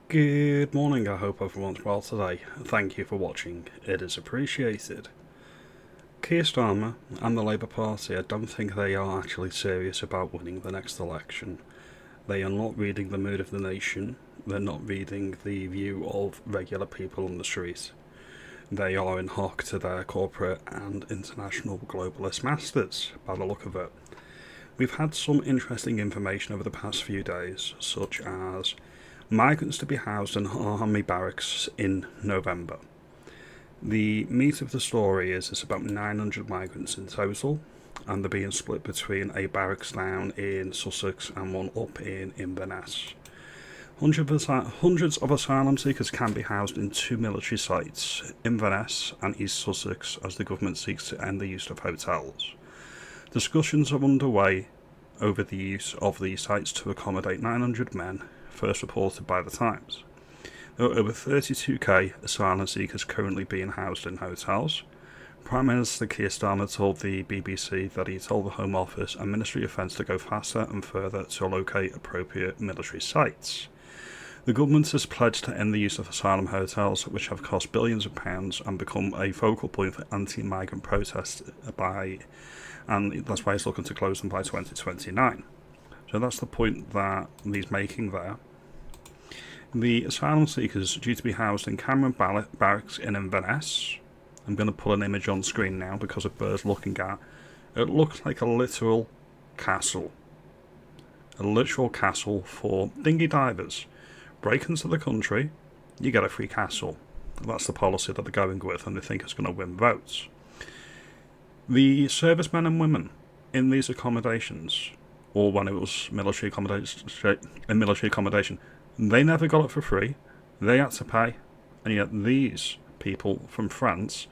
Good morning, I hope everyone's well today. Thank you for watching, it is appreciated. Keir Starmer and the Labour Party, I don't think they are actually serious about winning the next election. They are not reading the mood of the nation, they're not reading the view of regular people on the street. They are in hock to their corporate and international globalist masters, by the look of it. We've had some interesting information over the past few days, such as migrants to be housed in army barracks in November. The meat of the story is it's about 900 migrants in total, and they're being split between a barracks down in Sussex and one up in Inverness. Hundreds of asylum seekers can be housed in two military sites, Inverness and East Sussex, as the government seeks to end the use of hotels. Discussions are underway over the use of these sites to accommodate 900 men, first reported by The Times. There are over 32k asylum seekers currently being housed in hotels. Prime Minister Keir Starmer told the BBC that he told the Home Office and Ministry of Defence to go faster and further to locate appropriate military sites. The government has pledged to end the use of asylum hotels, which have cost billions of pounds and become a focal point for anti-migrant protests and that's why he's looking to close them by 2029. So that's the point that he's making there. The asylum seekers due to be housed in Cameron Barracks in Inverness. I'm going to put an image on screen now because of birds looking at. It looks like a literal castle. A literal castle for dinghy divers. Break into the country, you get a free castle. That's the policy that they're going with, and they think it's going to win votes. The servicemen and women in these accommodations, or when it was military accommodation, they never got it for free. They had to pay, and yet these people from France,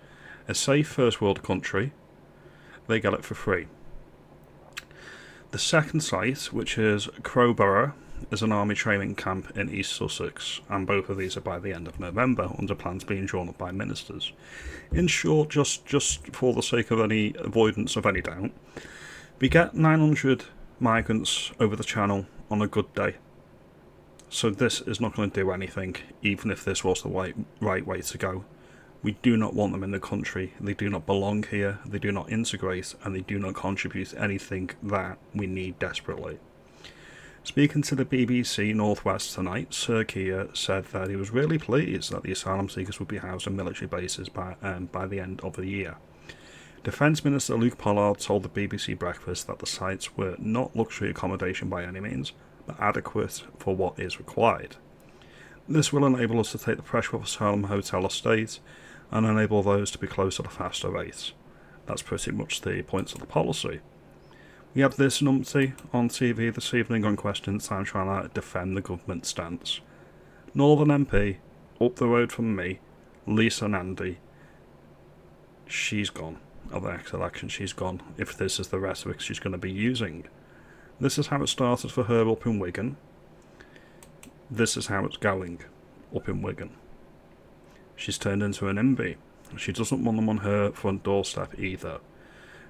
a safe first world country, they get it for free. The second site, which is Crowborough, is an army training camp in East Sussex, and both of these are by the end of November, under plans being drawn up by ministers. In short, just for the sake of any avoidance of any doubt, we get 900 migrants over the channel on a good day. So this is not going to do anything, even if this was the right way to go. We do not want them in the country. They do not belong here, they do not integrate, and they do not contribute anything that we need desperately. Speaking to the BBC Northwest tonight, Sir Keir said that he was really pleased that the asylum seekers would be housed on military bases by the end of the year. Defence Minister Luke Pollard told the BBC Breakfast that the sites were not luxury accommodation by any means, but adequate for what is required. This will enable us to take the pressure off asylum hotel estates and enable those to be closed at a faster rate. That's pretty much the points of the policy. We had this numpty on TV this evening on Question Time trying to defend the government stance. Northern MP, up the road from me, Lisa Nandy, she's gone. At the next election, she's gone, if this is the rhetoric she's going to be using. This is how it started for her up in Wigan. This is how it's going up in Wigan. She's turned into an NIMBY. She doesn't want them on her front doorstep either.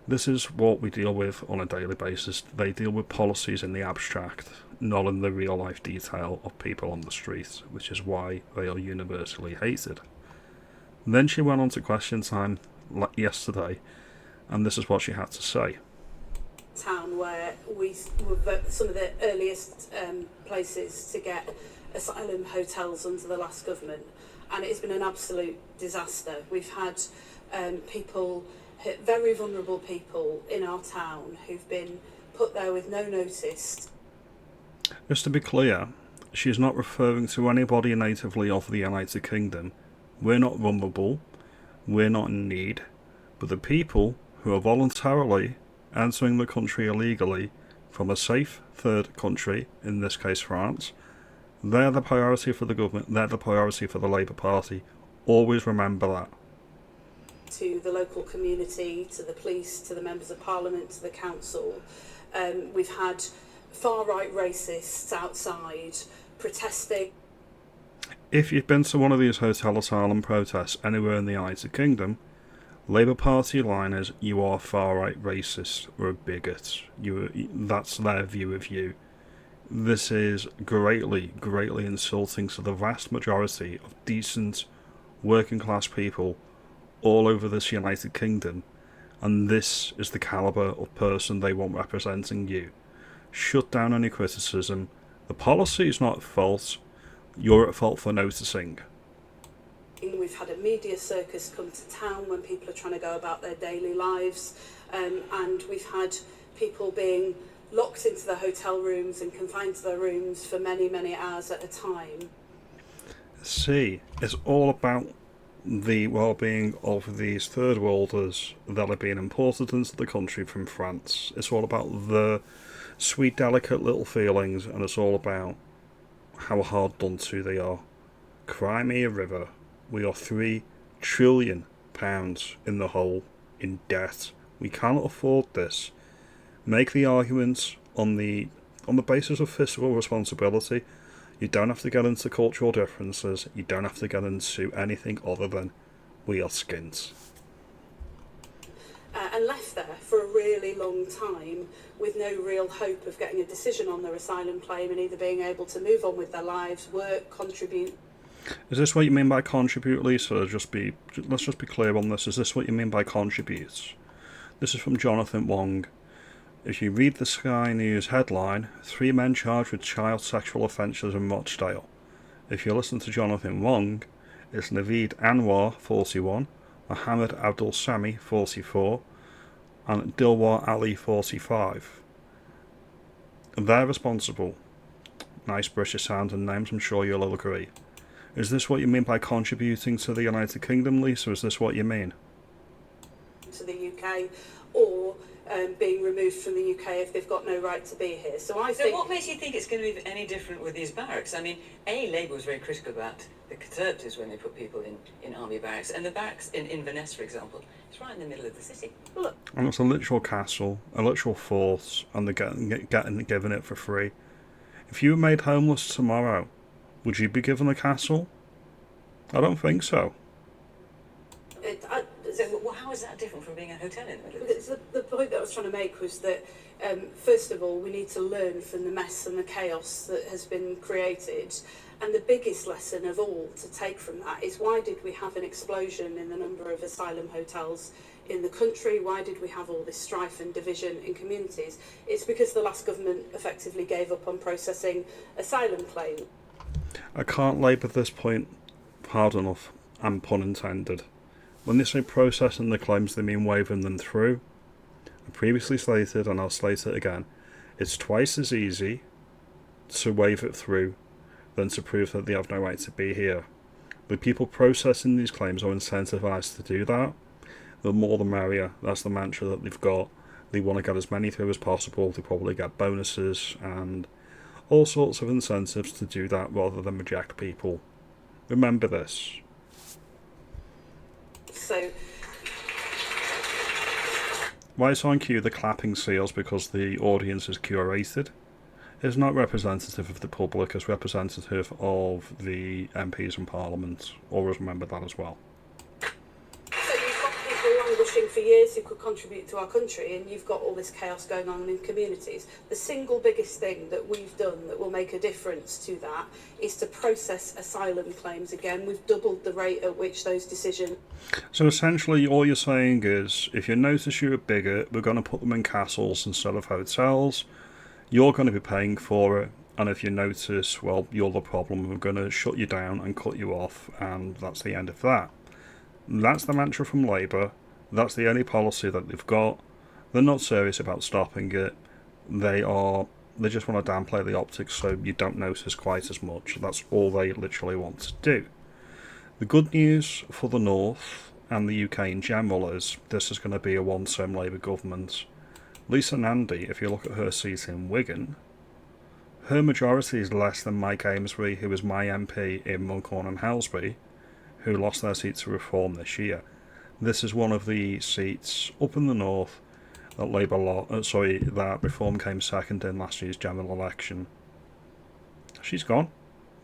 This is what we deal with on a daily basis. They deal with policies in the abstract, not in the real life detail of people on the street, which is why they are universally hated. Then she went on to Question Time yesterday, and this is what she had to say. Town where we were some of the earliest places to get asylum hotels under the last government, and it has been an absolute disaster. We've had people, very vulnerable people in our town who've been put there with no notice. Just to be clear, she's not referring to anybody natively of the United Kingdom. We're not vulnerable, we're not in need, but the people who are voluntarily entering the country illegally from a safe third country, in this case France, they're the priority for the government, they're the priority for the Labour Party. Always remember that. To the local community, to the police, to the members of parliament, to the council. We've had far-right racists outside protesting. If you've been to one of these hotel asylum protests anywhere in the United Kingdom, Labour Party line is, you are far-right racist or a bigot. That's their view of you. This is greatly, greatly insulting to the vast majority of decent, working class people all over this United Kingdom, and this is the calibre of person they want representing you. Shut down any criticism. The policy is not at fault. You're at fault for noticing. We've had a media circus come to town when people are trying to go about their daily lives, and we've had people being locked into their hotel rooms and confined to their rooms for many, many hours at a time. See, it's all about the well-being of these third worlders that are being imported into the country from France. It's all about the sweet, delicate little feelings, and it's all about how hard done to they are. Cry me a river. We are £3 trillion in the hole in debt. We cannot afford this. Make the arguments on the basis of fiscal responsibility. You don't have to get into cultural differences. You don't have to get into anything other than we are skins. And left there for a really long time with no real hope of getting a decision on their asylum claim and either being able to move on with their lives, work, contribute. Is this what you mean by contribute, Lisa? Let's just be clear on this. Is this what you mean by contribute? This is from Jonathan Wong. If you read the Sky News headline, 3 men charged with child sexual offences in Rochdale. If you listen to Jonathan Wong, it's Naveed Anwar, 41, Mohammed Abdul Sami, 44, and Dilwar Ali, 45. They're responsible. Nice British sounding names, I'm sure you'll all agree. Is this what you mean by contributing to the United Kingdom, Lisa? Is this what you mean? To the UK, or being removed from the UK if they've got no right to be here. So what makes you think it's going to be any different with these barracks? I mean, Labour was very critical about the Conservatives when they put people in army barracks, and the barracks in Inverness, for example, it's right in the middle of the city. Look. And it's a literal castle, a literal fort, and they're giving it for free. If you were made homeless tomorrow, would you be given a castle? I don't think so. How is that different from being a hotel in the middle of the city? The point that I was trying to make was that, first of all, we need to learn from the mess and the chaos that has been created. And the biggest lesson of all to take from that is, why did we have an explosion in the number of asylum hotels in the country? Why did we have all this strife and division in communities? It's because the last government effectively gave up on processing asylum claims. I can't labour this point hard enough, and pun intended. When they say processing the claims, they mean waving them through. I previously stated, and I'll state it again, it's twice as easy to wave it through than to prove that they have no right to be here. The people processing these claims are incentivised to do that. The more the merrier. That's the mantra that they've got. They want to get as many through as possible. They probably get bonuses and all sorts of incentives to do that rather than reject people. Remember this. So, Right on cue, the clapping seals because the audience is curated. It's not representative of the public, it's representative of the MPs in Parliament. Always remember that as well. so you've got people languishing for years who could contribute to our country, and you've got all this chaos going on in communities. The single biggest thing that we've done that will make a difference to that is to process asylum claims again. We've doubled the rate at which those decisions. So essentially all you're saying is, if you notice you're a bigot, we're going to put them in castles instead of hotels. You're going to be paying for it, and if you notice, well, you're the problem, we're going to shut you down and cut you off, and that's the end of that. That's the mantra from Labour. That's the only policy that they've got. They're not serious about stopping it. They just want to downplay the optics so you don't notice quite as much. That's all they literally want to do. The good news for the North and the UK in general is this is going to be a one-term Labour government. Lisa Nandy, if you look at her seat in Wigan, her majority is less than Mike Amesbury, who was my MP in Runcorn and Helsby, who lost their seat to Reform this year. This is one of the seats up in the North that that Reform came second in last year's general election. She's gone.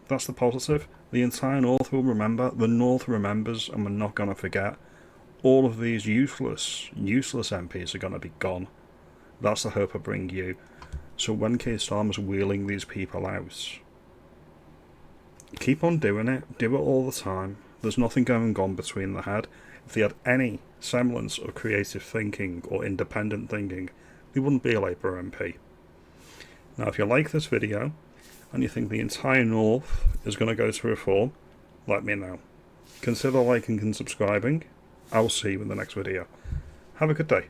That's the positive. The entire North will remember. The North remembers, and we're not going to forget. All of these useless MPs are going to be gone. That's the hope I bring you. So when Keir Starmer's wheeling these people out, keep on doing it. Do it all the time. There's nothing going on between the head. If they had any semblance of creative thinking or independent thinking, they wouldn't be a Labour MP. Now, if you like this video and you think the entire North is going to go to reform, let me know. Consider liking and subscribing. I will see you in the next video. Have a good day.